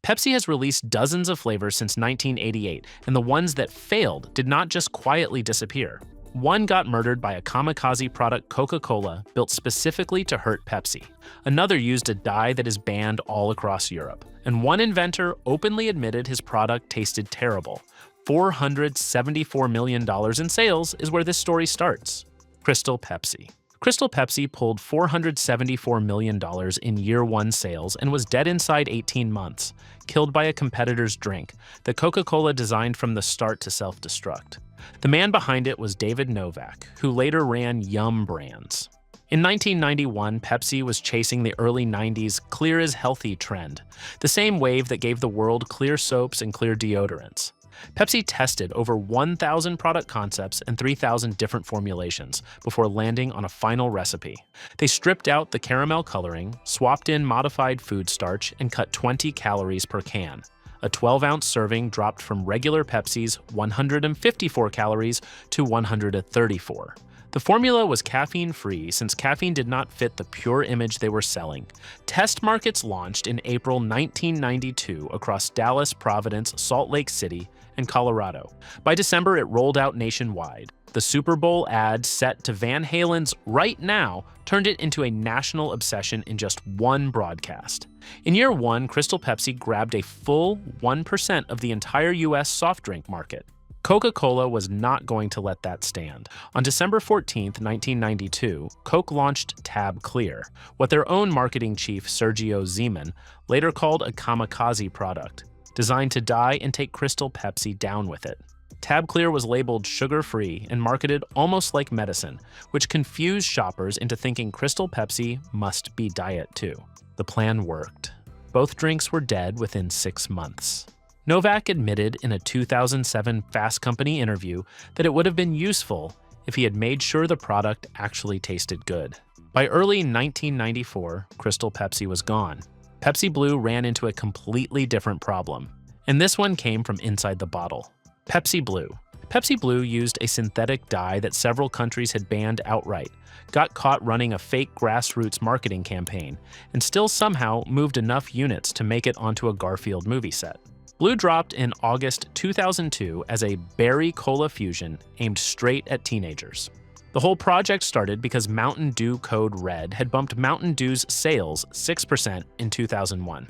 Pepsi has released dozens of flavors since 1988, and the ones that failed did not just quietly disappear. One got murdered by a kamikaze product Coca-Cola built specifically to hurt Pepsi. Another used a dye that is banned all across Europe. And one inventor openly admitted his product tasted terrible. $474 million in sales is where this story starts. Crystal Pepsi. Crystal Pepsi pulled $474 million in year one sales and was dead inside 18 months, killed by a competitor's drink that Coca-Cola designed from the start to self-destruct. The man behind it was David Novak, who later ran Yum Brands. In 1991, Pepsi was chasing the early 90s clear is healthy trend, the same wave that gave the world clear soaps and clear deodorants. Pepsi tested over 1,000 product concepts and 3,000 different formulations before landing on a final recipe. They stripped out the caramel coloring, swapped in modified food starch, and cut 20 calories per can. A 12-ounce serving dropped from regular Pepsi's 154 calories to 134. The formula was caffeine-free since caffeine did not fit the pure image they were selling. Test markets launched in April 1992 across Dallas, Providence, Salt Lake City, and Colorado. By December, it rolled out nationwide. The Super Bowl ad set to Van Halen's Right Now turned it into a national obsession in just one broadcast. In year one, Crystal Pepsi grabbed a full 1% of the entire U.S. soft drink market. Coca-Cola was not going to let that stand. On December 14, 1992, Coke launched Tab Clear, what their own marketing chief Sergio Zeman later called a kamikaze product, designed to dye and take Crystal Pepsi down with it. Tab Clear was labeled sugar-free and marketed almost like medicine, which confused shoppers into thinking Crystal Pepsi must be diet too. The plan worked. Both drinks were dead within 6 months. Novak admitted in a 2007 Fast Company interview that it would have been useful if he had made sure the product actually tasted good. By early 1994, Crystal Pepsi was gone. Pepsi Blue ran into a completely different problem, and this one came from inside the bottle. Pepsi Blue. Pepsi Blue used a synthetic dye that several countries had banned outright, got caught running a fake grassroots marketing campaign, and still somehow moved enough units to make it onto a Garfield movie set. Blue dropped in August 2002 as a berry cola fusion aimed straight at teenagers. The whole project started because Mountain Dew Code Red had bumped Mountain Dew's sales 6% in 2001.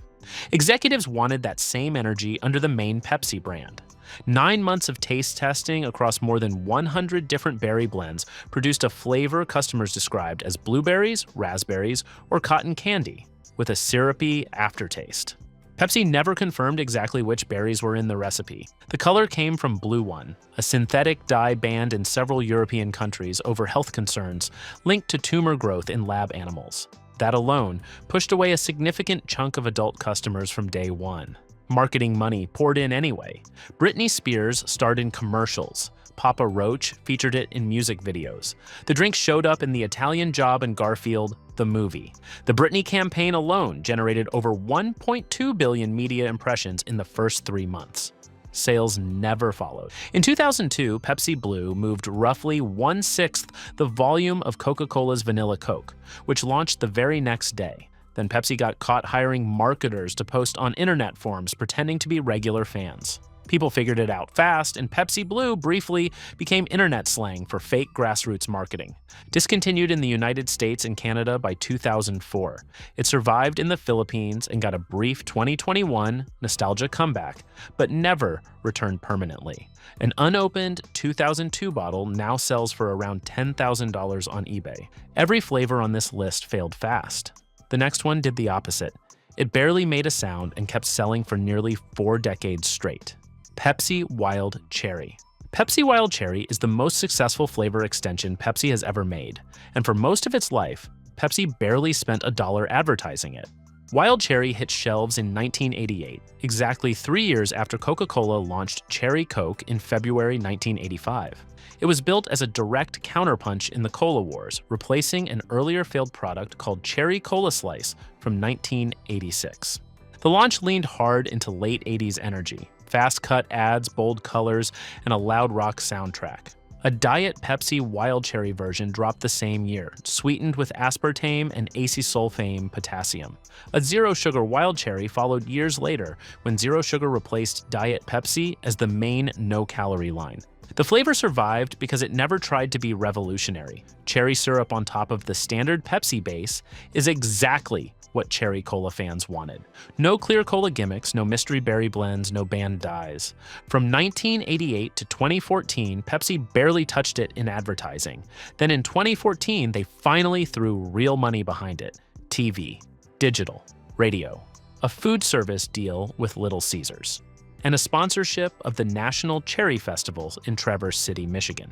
Executives wanted that same energy under the main Pepsi brand. 9 months of taste testing across more than 100 different berry blends produced a flavor customers described as blueberries, raspberries, or cotton candy, with a syrupy aftertaste. Pepsi never confirmed exactly which berries were in the recipe. The color came from Blue One, a synthetic dye banned in several European countries over health concerns linked to tumor growth in lab animals. That alone pushed away a significant chunk of adult customers from day one. Marketing money poured in anyway. Britney Spears starred in commercials. Papa Roach featured it in music videos. The drink showed up in The Italian Job and Garfield, the movie. The Britney campaign alone generated over 1.2 billion media impressions in the first 3 months. Sales never followed. In 2002, Pepsi Blue moved roughly 1/6 the volume of Coca-Cola's Vanilla Coke, which launched the very next day. Then Pepsi got caught hiring marketers to post on internet forums pretending to be regular fans. People figured it out fast, and Pepsi Blue briefly became internet slang for fake grassroots marketing. Discontinued in the United States and Canada by 2004, it survived in the Philippines and got a brief 2021 nostalgia comeback, but never returned permanently. An unopened 2002 bottle now sells for around $10,000 on eBay. Every flavor on this list failed fast. The next one did the opposite. It barely made a sound and kept selling for nearly 4 decades straight. Pepsi Wild Cherry. Pepsi Wild Cherry is the most successful flavor extension Pepsi has ever made, and for most of its life, Pepsi barely spent $1 advertising it. Wild Cherry hit shelves in 1988, exactly 3 years after Coca-Cola launched Cherry Coke in February 1985. It was built as a direct counterpunch in the Cola Wars, replacing an earlier failed product called Cherry Cola Slice from 1986. The launch leaned hard into late 80s energy, fast-cut ads, bold colors, and a loud rock soundtrack. A Diet Pepsi Wild Cherry version dropped the same year, sweetened with aspartame and acesulfame potassium. A Zero Sugar Wild Cherry followed years later when Zero Sugar replaced Diet Pepsi as the main no-calorie line. The flavor survived because it never tried to be revolutionary. Cherry syrup on top of the standard Pepsi base is exactly what cherry cola fans wanted. No clear cola gimmicks, no mystery berry blends, no banned dyes. From 1988 to 2014, Pepsi barely touched it in advertising. Then in 2014, they finally threw real money behind it. TV, digital, radio, a food service deal with Little Caesars, and a sponsorship of the National Cherry Festival in Traverse City, Michigan.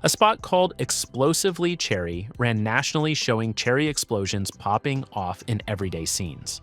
A spot called Explosively Cherry ran nationally, showing cherry explosions popping off in everyday scenes.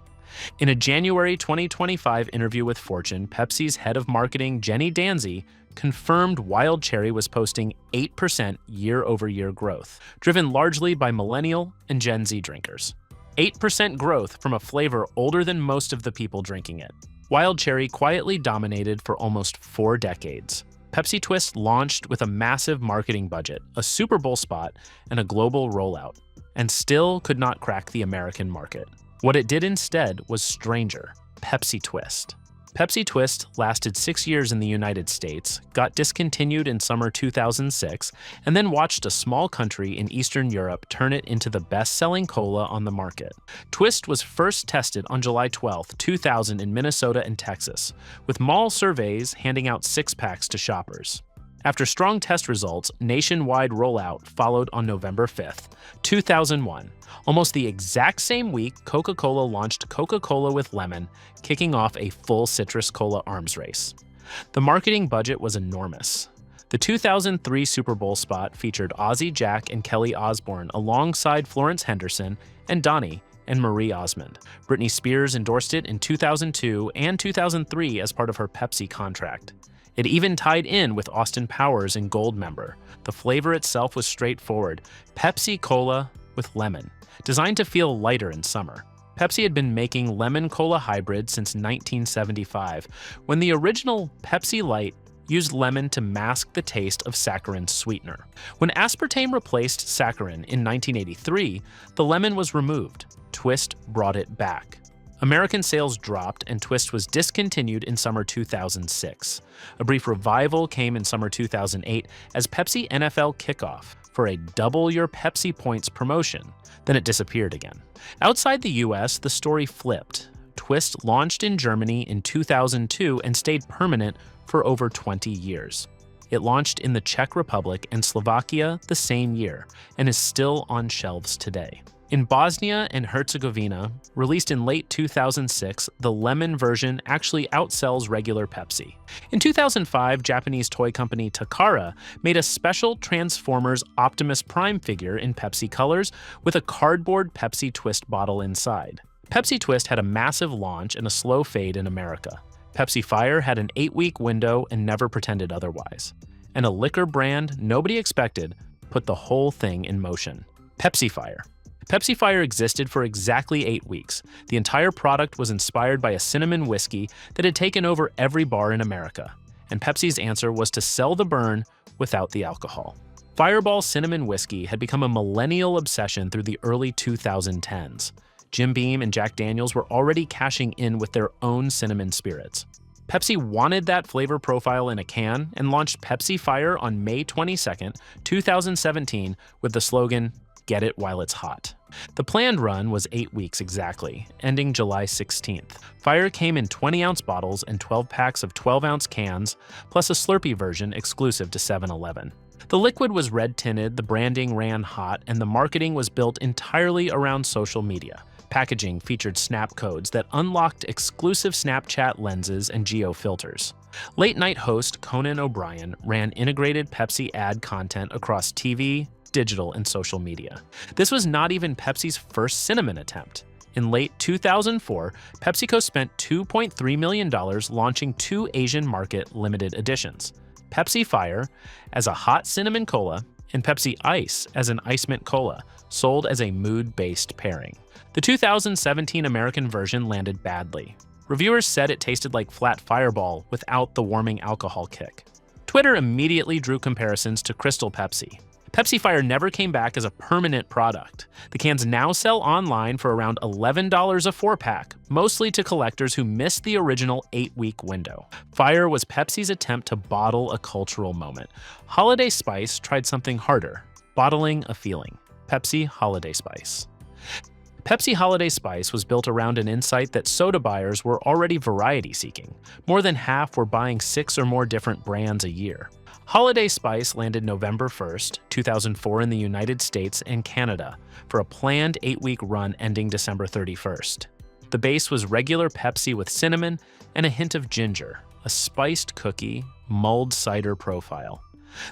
In a January 2025 interview with Fortune, Pepsi's head of marketing, Jenny Danzy, confirmed Wild Cherry was posting 8% year-over-year growth, driven largely by millennial and Gen Z drinkers. 8% growth from a flavor older than most of the people drinking it. Wild Cherry quietly dominated for almost 4 decades. Pepsi Twist launched with a massive marketing budget, a Super Bowl spot, and a global rollout, and still could not crack the American market. What it did instead was stranger: Pepsi Twist. Pepsi Twist lasted 6 years in the United States, got discontinued in summer 2006, and then watched a small country in Eastern Europe turn it into the best-selling cola on the market. Twist was first tested on July 12, 2000 in Minnesota and Texas, with mall surveys handing out 6-packs to shoppers. After strong test results, nationwide rollout followed on November 5, 2001. Almost the exact same week, Coca-Cola launched Coca-Cola with Lemon, kicking off a full citrus cola arms race. The marketing budget was enormous. The 2003 Super Bowl spot featured Ozzy Jack and Kelly Osbourne alongside Florence Henderson and Donnie and Marie Osmond. Britney Spears endorsed it in 2002 and 2003 as part of her Pepsi contract. It even tied in with Austin Powers in Goldmember. The flavor itself was straightforward: Pepsi Cola with lemon, designed to feel lighter in summer. Pepsi had been making lemon cola hybrids since 1975, when the original Pepsi Light used lemon to mask the taste of saccharin sweetener. When aspartame replaced saccharin in 1983, the lemon was removed. Twist brought it back. American sales dropped and Twist was discontinued in summer 2006. A brief revival came in summer 2008 as Pepsi NFL Kickoff for a Double Your Pepsi Points promotion. Then it disappeared again. Outside the US, the story flipped. Twist launched in Germany in 2002 and stayed permanent for over 20 years. It launched in the Czech Republic and Slovakia the same year and is still on shelves today. In Bosnia and Herzegovina, released in late 2006, the lemon version actually outsells regular Pepsi. In 2005, Japanese toy company Takara made a special Transformers Optimus Prime figure in Pepsi colors with a cardboard Pepsi Twist bottle inside. Pepsi Twist had a massive launch and a slow fade in America. Pepsi Fire had an 8-week window and never pretended otherwise. And a liquor brand nobody expected put the whole thing in motion: Pepsi Fire. Pepsi Fire existed for exactly 8 weeks. The entire product was inspired by a cinnamon whiskey that had taken over every bar in America, and Pepsi's answer was to sell the burn without the alcohol. Fireball cinnamon whiskey had become a millennial obsession through the early 2010s. Jim Beam and Jack Daniels were already cashing in with their own cinnamon spirits. Pepsi wanted that flavor profile in a can and launched Pepsi Fire on May 22, 2017 with the slogan, "Get it while it's hot." The planned run was 8 weeks exactly, ending July 16th. Fire came in 20-ounce bottles and 12 packs of 12-ounce cans, plus a Slurpee version exclusive to 7-Eleven. The liquid was red-tinted, the branding ran hot, and the marketing was built entirely around social media. Packaging featured snap codes that unlocked exclusive Snapchat lenses and geo-filters. Late-night host Conan O'Brien ran integrated Pepsi ad content across TV, digital, and social media. This was not even Pepsi's first cinnamon attempt. In late 2004, PepsiCo spent $2.3 million launching 2 Asian market limited editions: Pepsi Fire as a hot cinnamon cola and Pepsi Ice as an ice mint cola, sold as a mood-based pairing. The 2017 American version landed badly. Reviewers said it tasted like flat Fireball without the warming alcohol kick. Twitter immediately drew comparisons to Crystal Pepsi. Pepsi Fire never came back as a permanent product. The cans now sell online for around $11 a 4-pack, mostly to collectors who missed the original 8-week window. Fire was Pepsi's attempt to bottle a cultural moment. Holiday Spice tried something harder, bottling a feeling. Pepsi Holiday Spice. Pepsi Holiday Spice was built around an insight that soda buyers were already variety-seeking. More than half were buying 6 or more different brands a year. Holiday Spice landed November 1st, 2004 in the United States and Canada for a planned 8-week run ending December 31st. The base was regular Pepsi with cinnamon and a hint of ginger, a spiced cookie, mulled cider profile.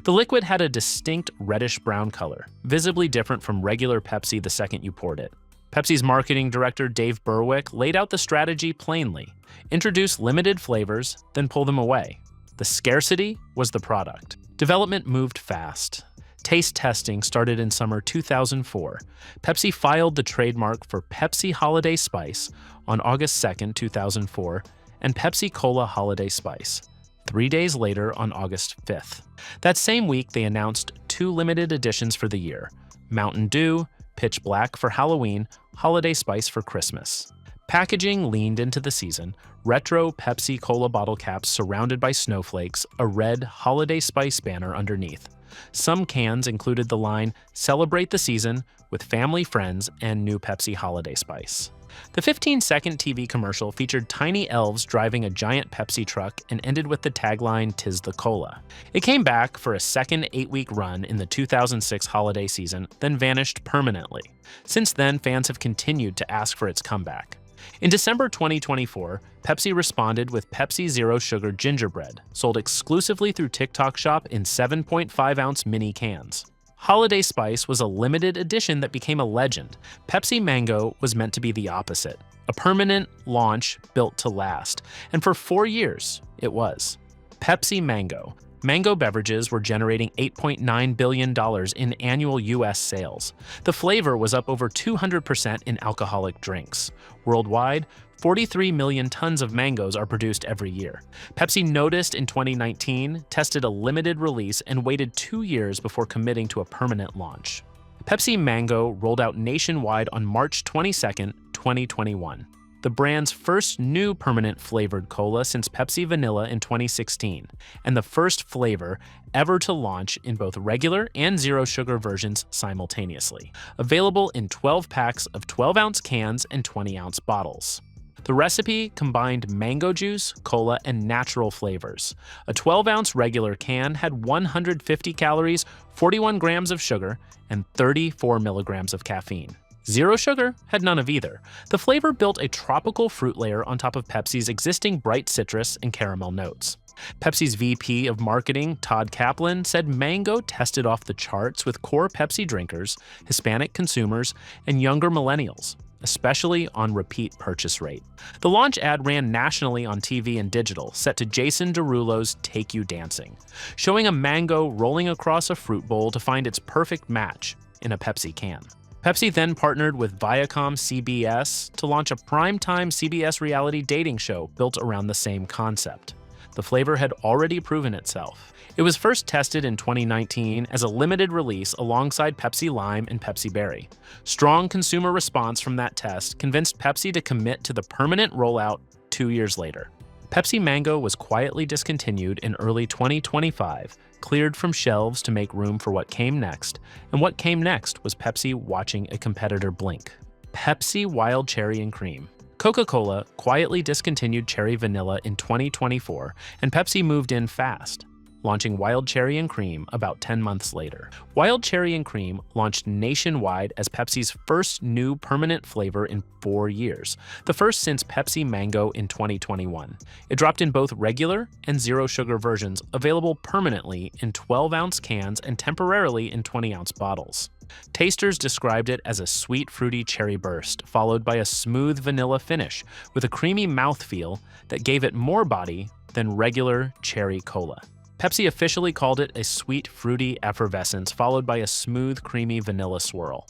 The liquid had a distinct reddish-brown color, visibly different from regular Pepsi the second you poured it. Pepsi's marketing director Dave Berwick laid out the strategy plainly: introduce limited flavors, then pull them away. The scarcity was the product. Development moved fast. Taste testing started in summer 2004. Pepsi filed the trademark for Pepsi Holiday Spice on August 2, 2004, and Pepsi Cola Holiday Spice 3 days later on August 5th. That same week, they announced 2 limited editions for the year: Mountain Dew, Pitch Black for Halloween, Holiday Spice for Christmas. Packaging leaned into the season: retro Pepsi Cola bottle caps surrounded by snowflakes, a red Holiday Spice banner underneath. Some cans included the line, "Celebrate the season with family, friends, and new Pepsi Holiday Spice." The 15-second TV commercial featured tiny elves driving a giant Pepsi truck and ended with the tagline, "Tis the Cola." It came back for a second 8-week run in the 2006 holiday season, then vanished permanently. Since then, fans have continued to ask for its comeback. In December 2024, Pepsi responded with Pepsi Zero Sugar Gingerbread, sold exclusively through TikTok Shop in 7.5-ounce mini cans. Holiday Spice was a limited edition that became a legend. Pepsi Mango was meant to be the opposite, a permanent launch built to last, and for 4 years, it was. Pepsi Mango. Mango beverages were generating $8.9 billion in annual U.S. sales. The flavor was up over 200% in alcoholic drinks. Worldwide, 43 million tons of mangoes are produced every year. Pepsi noticed in 2019, tested a limited release, and waited 2 years before committing to a permanent launch. Pepsi Mango rolled out nationwide on March 22, 2021. The brand's first new permanent flavored cola since Pepsi Vanilla in 2016, and the first flavor ever to launch in both regular and zero sugar versions simultaneously. Available in 12 packs of 12-ounce cans and 20-ounce bottles. The recipe combined mango juice, cola, and natural flavors. A 12-ounce regular can had 150 calories, 41 grams of sugar, and 34 milligrams of caffeine. Zero sugar had none of either. The flavor built a tropical fruit layer on top of Pepsi's existing bright citrus and caramel notes. Pepsi's VP of Marketing, Todd Kaplan, said mango tested off the charts with core Pepsi drinkers, Hispanic consumers, and younger millennials, especially on repeat purchase rate. The launch ad ran nationally on TV and digital, set to Jason Derulo's Take You Dancing, showing a mango rolling across a fruit bowl to find its perfect match in a Pepsi can. Pepsi then partnered with Viacom CBS to launch a primetime CBS reality dating show built around the same concept. The flavor had already proven itself. It was first tested in 2019 as a limited release alongside Pepsi Lime and Pepsi Berry. Strong consumer response from that test convinced Pepsi to commit to the permanent rollout 2 years later. Pepsi Mango was quietly discontinued in early 2025, cleared from shelves to make room for what came next, and what came next was Pepsi watching a competitor blink. Pepsi Wild Cherry and Cream. Coca-Cola quietly discontinued Cherry Vanilla in 2024, and Pepsi moved in fast, launching Wild Cherry and Cream about 10 months later. Wild Cherry and Cream launched nationwide as Pepsi's first new permanent flavor in 4 years, the first since Pepsi Mango in 2021. It dropped in both regular and zero sugar versions, available permanently in 12-ounce cans and temporarily in 20-ounce bottles. Tasters described it as a sweet, fruity cherry burst, followed by a smooth vanilla finish with a creamy mouthfeel that gave it more body than regular cherry cola. Pepsi officially called it a sweet, fruity effervescence, followed by a smooth, creamy vanilla swirl.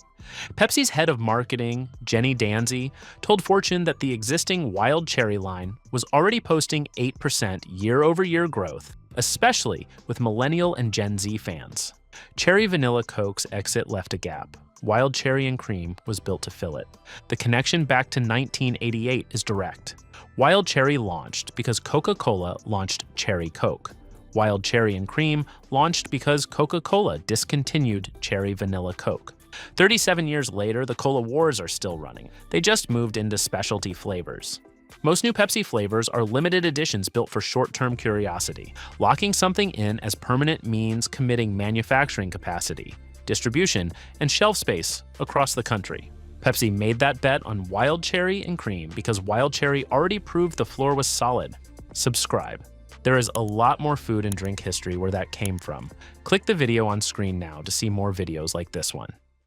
Pepsi's head of marketing, Jenny Danzy, told Fortune that the existing Wild Cherry line was already posting 8% year-over-year growth, especially with Millennial and Gen Z fans. Cherry Vanilla Coke's exit left a gap. Wild Cherry and Cream was built to fill it. The connection back to 1988 is direct. Wild Cherry launched because Coca-Cola launched Cherry Coke. Wild Cherry and Cream launched because Coca-Cola discontinued Cherry Vanilla Coke. 37 years later, the Cola Wars are still running. They just moved into specialty flavors. Most new Pepsi flavors are limited editions built for short-term curiosity. Locking something in as permanent means committing manufacturing capacity, distribution, and shelf space across the country. Pepsi made that bet on Wild Cherry and Cream because Wild Cherry already proved the floor was solid. Subscribe. There is a lot more food and drink history where that came from. Click the video on screen now to see more videos like this one.